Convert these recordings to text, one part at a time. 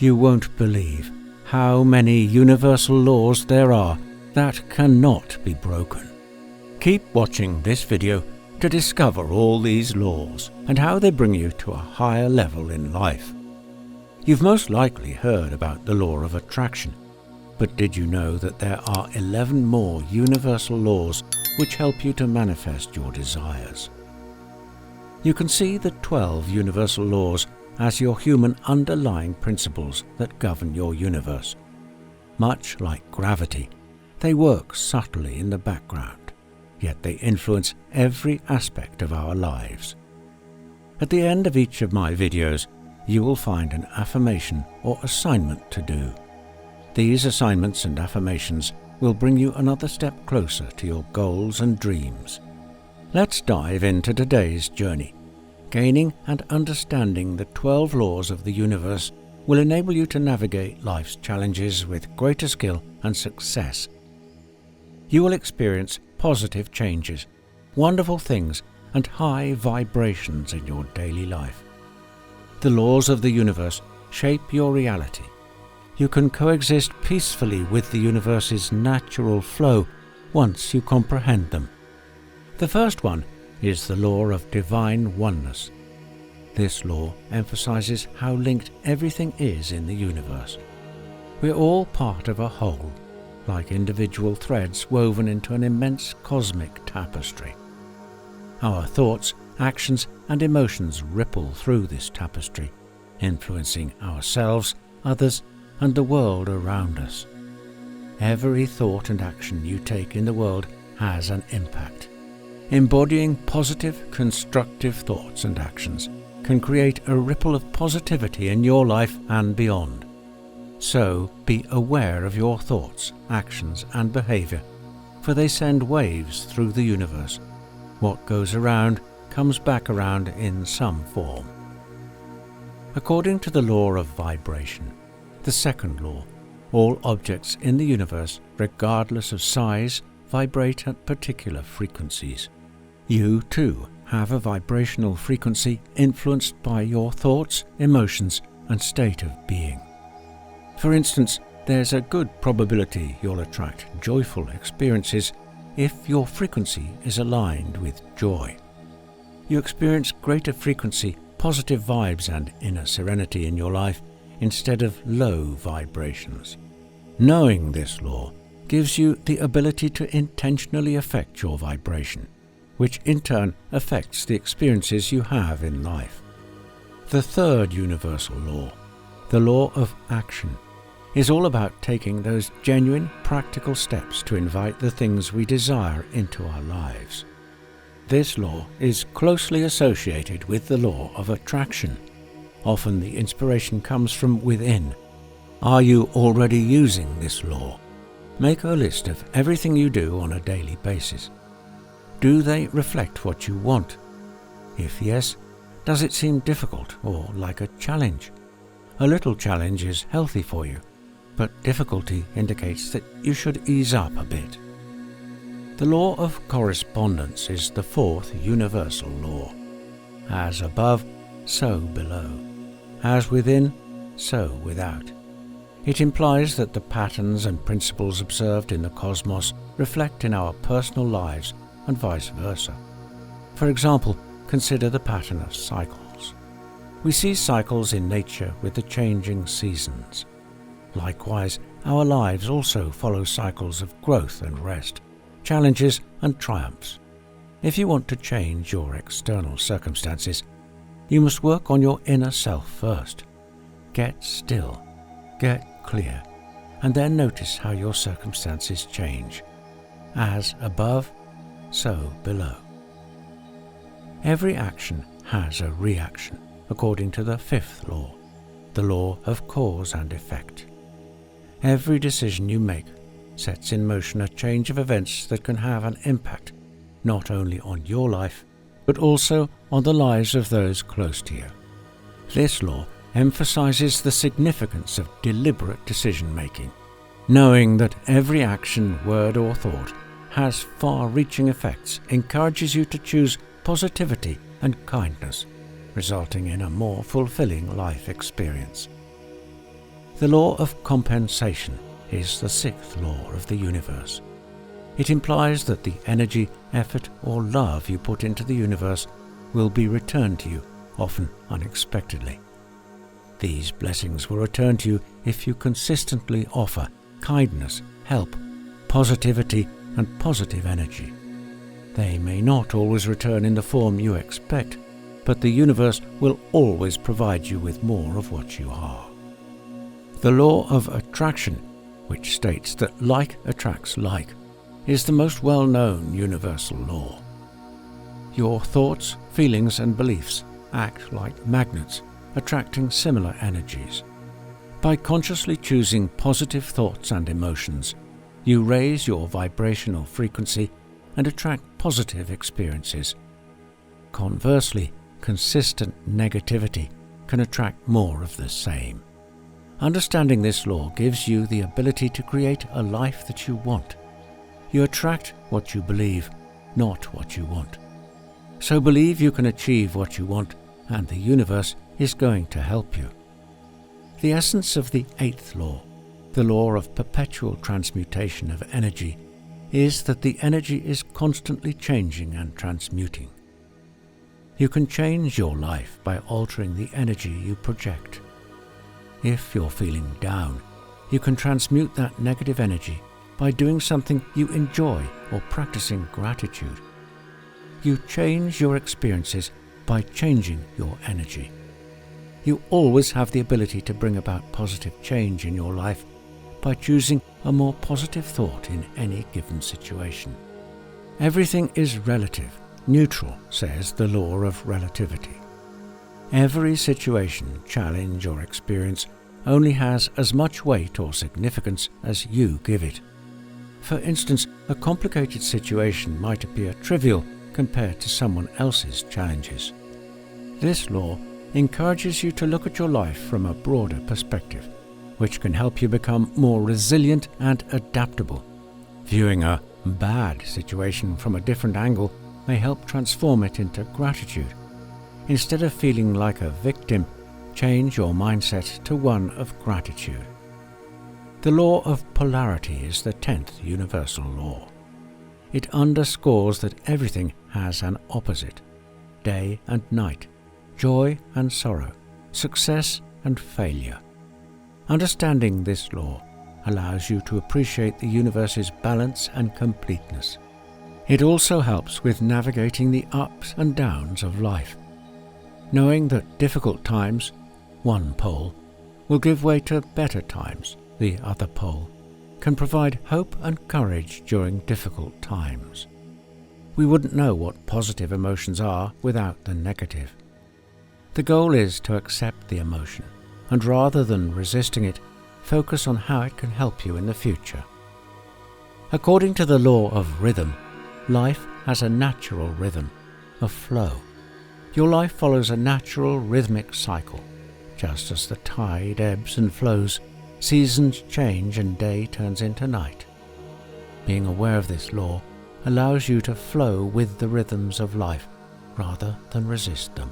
You won't believe how many universal laws there are that cannot be broken. Keep watching this video to discover all these laws and how they bring you to a higher level in life. You've most likely heard about the law of attraction, but did you know that there are 11 more universal laws which help you to manifest your desires? You can see the 12 universal laws as your human underlying principles that govern your universe. Much like gravity, they work subtly in the background, yet they influence every aspect of our lives. At the end of each of my videos, you will find an affirmation or assignment to do. These assignments and affirmations will bring you another step closer to your goals and dreams. Let's dive into today's journey. Gaining and understanding the 12 laws of the universe will enable you to navigate life's challenges with greater skill and success. You will experience positive changes, wonderful things, and high vibrations in your daily life. The laws of the universe shape your reality. You can coexist peacefully with the universe's natural flow once you comprehend them. The first one is the law of divine oneness. This law emphasizes how linked everything is in the universe. We're all part of a whole, like individual threads woven into an immense cosmic tapestry. Our thoughts, actions, and emotions ripple through this tapestry, influencing ourselves, others, and the world around us. Every thought and action you take in the world has an impact. Embodying positive, constructive thoughts and actions can create a ripple of positivity in your life and beyond. So be aware of your thoughts, actions, and behavior, for they send waves through the universe. What goes around comes back around in some form. According to the law of vibration, the second law, all objects in the universe, regardless of size, vibrate at particular frequencies. You, too, have a vibrational frequency influenced by your thoughts, emotions, and state of being. For instance, there's a good probability you'll attract joyful experiences if your frequency is aligned with joy. You experience greater frequency, positive vibes, and inner serenity in your life instead of low vibrations. Knowing this law gives you the ability to intentionally affect your vibration, which in turn affects the experiences you have in life. The third universal law, the law of action, is all about taking those genuine, practical steps to invite the things we desire into our lives. This law is closely associated with the law of attraction. Often the inspiration comes from within. Are you already using this law? Make a list of everything you do on a daily basis. Do they reflect what you want? If yes, does it seem difficult or like a challenge? A little challenge is healthy for you, but difficulty indicates that you should ease up a bit. The law of correspondence is the fourth universal law. As above, so below. As within, so without. It implies that the patterns and principles observed in the cosmos reflect in our personal lives and vice versa. For example, consider the pattern of cycles. We see cycles in nature with the changing seasons. Likewise, our lives also follow cycles of growth and rest, challenges and triumphs. If you want to change your external circumstances, you must work on your inner self first. Get still, get clear, and then notice how your circumstances change. As above, so below. Every action has a reaction, according to the fifth law, the law of cause and effect. Every decision you make sets in motion a change of events that can have an impact not only on your life, but also on the lives of those close to you. This law emphasizes the significance of deliberate decision-making, knowing that every action, word or thought has far-reaching effects encourages you to choose positivity and kindness, resulting in a more fulfilling life experience. The law of compensation is the sixth law of the universe. It implies that the energy, effort, or love you put into the universe will be returned to you, often unexpectedly. These blessings will return to you if you consistently offer kindness, help, positivity, and positive energy. They may not always return in the form you expect, but the universe will always provide you with more of what you are. The law of attraction, which states that like attracts like, is the most well-known universal law. Your thoughts, feelings, and beliefs act like magnets, attracting similar energies. By consciously choosing positive thoughts and emotions, you raise your vibrational frequency and attract positive experiences. Conversely, consistent negativity can attract more of the same. Understanding this law gives you the ability to create a life that you want. You attract what you believe, not what you want. So believe you can achieve what you want, and the universe is going to help you. The essence of the eighth law, the law of perpetual transmutation of energy, is that the energy is constantly changing and transmuting. You can change your life by altering the energy you project. If you're feeling down, you can transmute that negative energy by doing something you enjoy or practicing gratitude. You change your experiences by changing your energy. You always have the ability to bring about positive change in your life by choosing a more positive thought in any given situation. Everything is relative, neutral, says the law of relativity. Every situation, challenge, or experience only has as much weight or significance as you give it. For instance, a complicated situation might appear trivial compared to someone else's challenges. This law encourages you to look at your life from a broader perspective, which can help you become more resilient and adaptable. Viewing a bad situation from a different angle may help transform it into gratitude. Instead of feeling like a victim, change your mindset to one of gratitude. The law of polarity is the 10th universal law. It underscores that everything has an opposite: day and night, joy and sorrow, success and failure. Understanding this law allows you to appreciate the universe's balance and completeness. It also helps with navigating the ups and downs of life. Knowing that difficult times, one pole, will give way to better times, the other pole, can provide hope and courage during difficult times. We wouldn't know what positive emotions are without the negative. The goal is to accept the emotion, and rather than resisting it, focus on how it can help you in the future. According to the law of rhythm, life has a natural rhythm, a flow. Your life follows a natural rhythmic cycle. Just as the tide ebbs and flows, seasons change and day turns into night. Being aware of this law allows you to flow with the rhythms of life rather than resist them.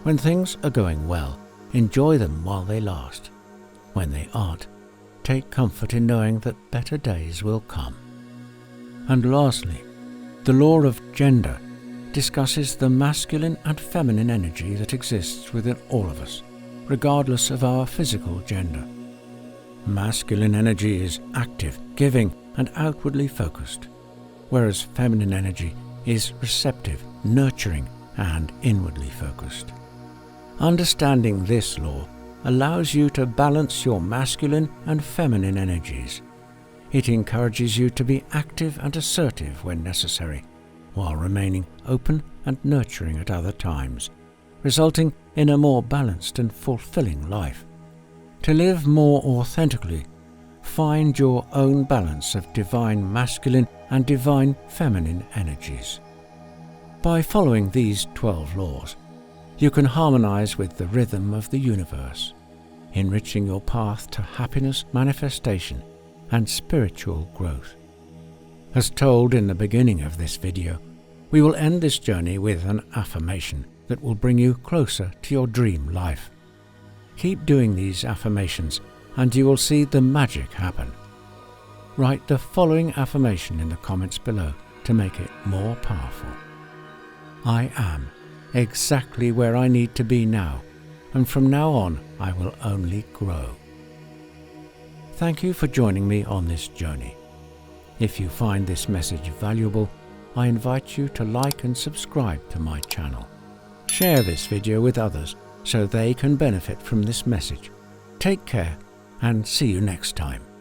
When things are going well, enjoy them while they last. When they aren't, take comfort in knowing that better days will come. And lastly, the law of gender discusses the masculine and feminine energy that exists within all of us, regardless of our physical gender. Masculine energy is active, giving, and outwardly focused, whereas feminine energy is receptive, nurturing, and inwardly focused. Understanding this law allows you to balance your masculine and feminine energies. It encourages you to be active and assertive when necessary, while remaining open and nurturing at other times, resulting in a more balanced and fulfilling life. To live more authentically, find your own balance of divine masculine and divine feminine energies. By following these 12 laws, you can harmonize with the rhythm of the universe, enriching your path to happiness, manifestation, and spiritual growth. As told in the beginning of this video, we will end this journey with an affirmation that will bring you closer to your dream life. Keep doing these affirmations and you will see the magic happen. Write the following affirmation in the comments below to make it more powerful. I am exactly where I need to be now, and from now on I will only grow. Thank you for joining me on this journey. If you find this message valuable, I invite you to like and subscribe to my channel. Share this video with others so they can benefit from this message. Take care and see you next time.